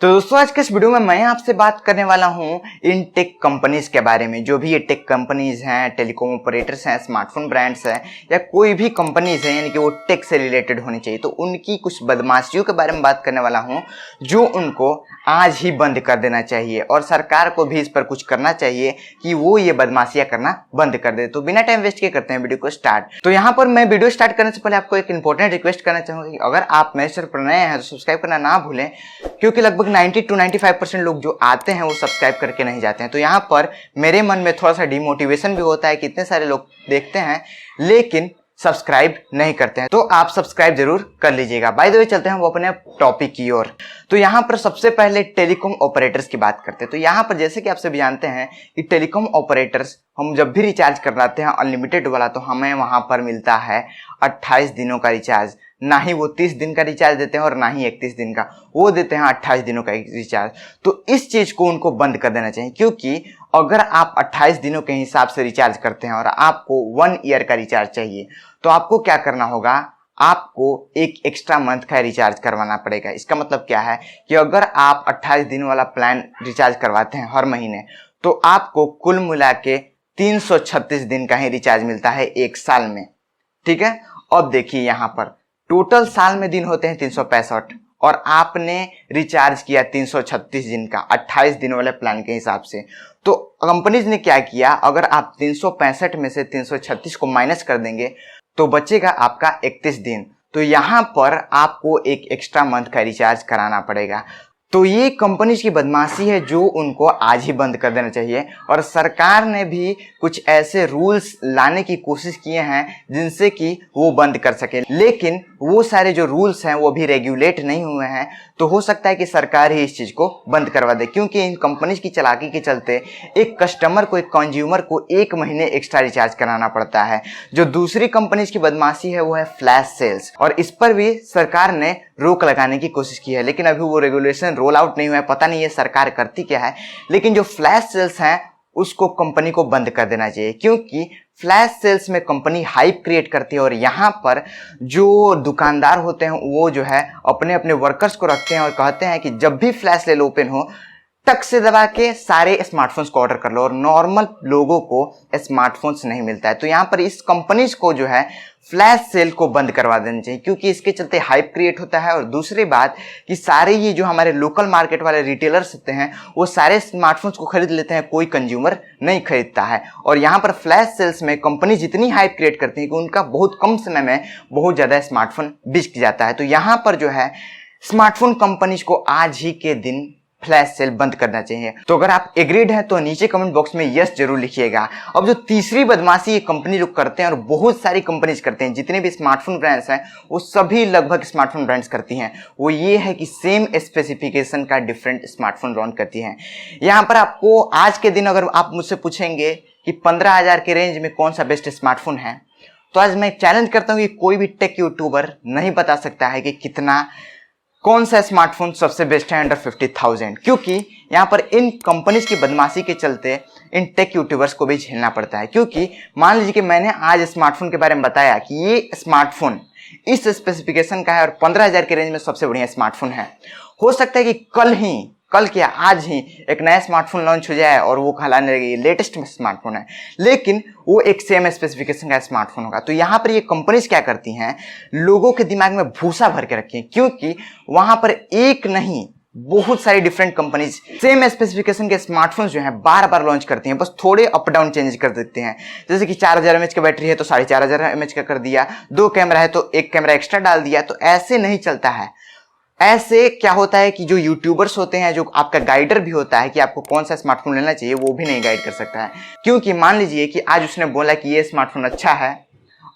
तो दोस्तों आज के इस वीडियो में मैं आपसे बात करने वाला हूं इन टेक कंपनीज के बारे में। जो भी ये टेक कंपनीज हैं, टेलीकॉम ऑपरेटर्स हैं, स्मार्टफोन ब्रांड्स हैं या कोई भी कंपनीज हैं, यानी कि वो टेक से रिलेटेड होनी चाहिए, तो उनकी कुछ बदमाशियों के बारे में बात करने वाला हूं जो उनको आज ही बंद कर देना चाहिए और सरकार को भी इस पर कुछ करना चाहिए कि वो ये बदमाशियां करना बंद कर दे। तो बिना टाइम वेस्ट किए करते हैं वीडियो को स्टार्ट। तो यहाँ पर मैं वीडियो स्टार्ट करने से पहले आपको एक इंपॉर्टेंट रिक्वेस्ट करना चाहूंगा कि अगर आप मेरे चैनल पर नए हैं तो सब्सक्राइब करना ना भूलें, क्योंकि लगभग 90 to 95% लोग जो आते हैं वो सब्सक्राइब करके नहीं जाते हैं। तो यहाँ पर मेरे मन में थोड़ा सा डिमोटिवेशन भी होता है कि इतने सारे लोग देखते हैं लेकिन सब्सक्राइब नहीं करते हैं, तो आप सब्सक्राइब जरूर कर लीजिएगा। बाय द वे चलते हैं वो अपने टॉपिक की ओर। तो यहाँ पर सबसे पहले टेलीकॉम ऑपरेटर्स की बात करते हैं। तो यहाँ पर जैसे कि आप सभी जानते हैं कि टेलीकॉम ऑपरेटर्स, हम जब भी रिचार्ज करवाते हैं अनलिमिटेड वाला, तो हमें वहां पर मिलता है 28 दिनों का रिचार्ज। ना ही वो 30 दिन का रिचार्ज देते हैं और ना ही 31 दिन का, वो देते हैं 28 दिनों का रिचार्ज। तो इस चीज को उनको बंद कर देना चाहिए, क्योंकि अगर आप 28 दिनों के हिसाब से रिचार्ज करते हैं और आपको 1 ईयर का रिचार्ज चाहिए, तो आपको क्या करना होगा, आपको एक एक्स्ट्रा मंथ का रिचार्ज करवाना पड़ेगा। इसका मतलब क्या है कि अगर आप 28 दिन वाला प्लान रिचार्ज करवाते हैं हर महीने, तो आपको कुल मिला के 336 दिन का ही रिचार्ज मिलता है एक साल में। ठीक है, अब देखिए यहाँ पर टोटल साल में दिन होते हैं 365 और आपने रिचार्ज किया 336 दिन का 28 दिन वाले प्लान के हिसाब से। तो कंपनीज ने क्या किया, अगर आप 365 में से 336 को माइनस कर देंगे तो बचेगा आपका 31 दिन। तो यहाँ पर आपको एक एक्स्ट्रा मंथ का रिचार्ज कराना पड़ेगा। तो ये कंपनीज की बदमाशी है जो उनको आज ही बंद कर देना चाहिए। और सरकार ने भी कुछ ऐसे रूल्स लाने की कोशिश किए हैं जिनसे कि वो बंद कर सके, लेकिन वो सारे जो रूल्स हैं वो भी रेगुलेट नहीं हुए हैं। तो हो सकता है कि सरकार ही इस चीज को बंद करवा दे, क्योंकि इन कंपनीज की चालाकी के चलते एक कस्टमर को, एक कंज्यूमर को 1 महीने एक्स्ट्रा रिचार्ज कराना पड़ता है। जो दूसरी कंपनीज की बदमाशी है वो है फ्लैश सेल्स, और इस पर भी सरकार ने रोक लगाने की कोशिश की है, लेकिन अभी वो रेगुलेशन रोल आउट नहीं हुआ है। पता नहीं है सरकार करती क्या है, लेकिन जो फ्लैश सेल्स हैं उसको कंपनी को बंद कर देना चाहिए, क्योंकि फ्लैश सेल्स में कंपनी हाइप क्रिएट करती है और यहाँ पर जो दुकानदार होते हैं वो जो है अपने अपने वर्कर्स को रखते हैं और कहते हैं कि जब भी फ्लैश सेल ओपन हो टक से दबा के सारे स्मार्टफोन्स को ऑर्डर कर लो, और नॉर्मल लोगों को स्मार्टफोन्स नहीं मिलता है। तो यहाँ पर इस कंपनीज को जो है फ्लैश सेल को बंद करवा देना चाहिए, क्योंकि इसके चलते हाइप क्रिएट होता है। और दूसरी बात कि सारे ये जो हमारे लोकल मार्केट वाले रिटेलर्स होते हैं वो सारे स्मार्टफोन्स को खरीद लेते हैं, कोई कंज्यूमर नहीं खरीदता है। और यहाँ पर फ्लैश सेल्स में कंपनी जितनी हाइप क्रिएट करती है कि उनका बहुत कम समय में बहुत ज़्यादा स्मार्टफोन बिक जाता है। तो यहाँ पर जो है स्मार्टफोन कंपनीज को आज ही के दिन फ्लैश सेल बंद करना चाहिए। तो अगर आप एग्रीड हैं तो नीचे कमेंट बॉक्स में यस जरूर लिखिएगा। अब जो तीसरी बदमाशी ये कंपनी लोग करते हैं और बहुत सारी कंपनीज करते हैं, जितने भी स्मार्टफोन ब्रांड्स हैं वो सभी लगभग स्मार्टफोन ब्रांड्स करती हैं, वो ये है कि सेम स्पेसिफिकेशन का डिफरेंट स्मार्टफोन लॉन्च करती हैं। यहाँ पर आपको आज के दिन अगर आप मुझसे पूछेंगे कि 15,000 के रेंज में कौन सा बेस्ट स्मार्टफोन है, तो आज मैं चैलेंज करता हूँ कि कोई भी टेक यूट्यूबर नहीं बता सकता है कि कौन सा स्मार्टफोन सबसे बेस्ट है अंडर 50,000, क्योंकि यहाँ पर इन कंपनीज की बदमाशी के चलते इन टेक यूट्यूबर्स को भी झेलना पड़ता है। क्योंकि मान लीजिए कि मैंने आज स्मार्टफोन के बारे में बताया कि ये स्मार्टफोन इस स्पेसिफिकेशन का है और 15,000 के रेंज में सबसे बढ़िया स्मार्टफोन है। हो सकता है कि कल क्या आज ही एक नया स्मार्टफोन लॉन्च हो जाए और वो कहलाने लगे लेटेस्ट स्मार्टफोन है, लेकिन वो एक सेम स्पेसिफिकेशन का स्मार्टफोन होगा। तो यहाँ पर ये कंपनीज क्या करती हैं, लोगों के दिमाग में भूसा भर के रखी है, क्योंकि वहां पर एक नहीं बहुत सारी डिफरेंट कंपनीज सेम स्पेसिफिकेशन के स्मार्टफोन्स जो हैं बार बार लॉन्च करती हैं, बस थोड़े अप डाउन चेंज कर देते हैं। जैसे कि 4000 mAh का बैटरी है तो 4500 mAh का कर दिया, 2 कैमरा है तो 1 कैमरा एक्स्ट्रा डाल दिया। तो ऐसे नहीं चलता है। ऐसे क्या होता है कि जो यूट्यूबर्स होते हैं, जो आपका गाइडर भी होता है कि आपको कौन सा स्मार्टफोन लेना चाहिए, वो भी नहीं गाइड कर सकता है। क्योंकि मान लीजिए कि आज उसने बोला कि ये स्मार्टफोन अच्छा है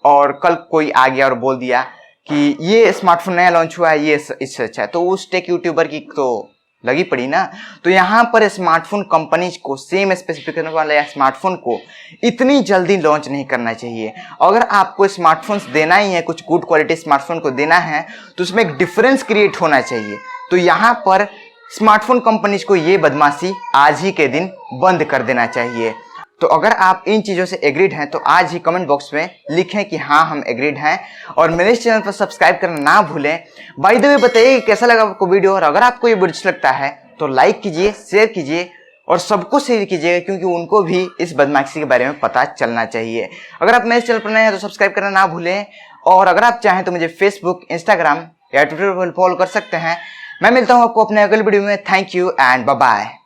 और कल कोई आ गया और बोल दिया कि ये स्मार्टफोन नया लॉन्च हुआ है, ये इससे अच्छा है, तो उस टेक यूट्यूबर की तो लगी पड़ी ना। तो यहाँ पर स्मार्टफोन कंपनीज को सेम स्पेसिफिकेशन वाले स्मार्टफोन को इतनी जल्दी लॉन्च नहीं करना चाहिए। अगर आपको स्मार्टफोन्स देना ही है, कुछ गुड क्वालिटी स्मार्टफोन को देना है, तो उसमें एक डिफरेंस क्रिएट होना चाहिए। तो यहाँ पर स्मार्टफोन कंपनीज को ये बदमाशी आज ही के दिन बंद कर देना चाहिए। तो अगर आप इन चीज़ों से एग्रीड हैं तो आज ही कमेंट बॉक्स में लिखें कि हाँ हम एग्रीड हैं, और मेरे इस चैनल पर सब्सक्राइब करना ना भूलें। बाय द वे बताइए कैसा लगा आपको वीडियो, और अगर आपको ये वीडियो अच्छा लगता है तो लाइक कीजिए, शेयर कीजिए और सबको शेयर कीजिएगा, क्योंकि उनको भी इस बदमाशी के बारे में पता चलना चाहिए। अगर आप मेरे चैनल पर नए हैं तो सब्सक्राइब करना ना भूलें, और अगर आप चाहें तो मुझे फेसबुक, इंस्टाग्राम या ट्विटर पर फॉलो कर सकते हैं। मैं मिलता हूँ आपको अपने अगले वीडियो में। Thank you and bye bye.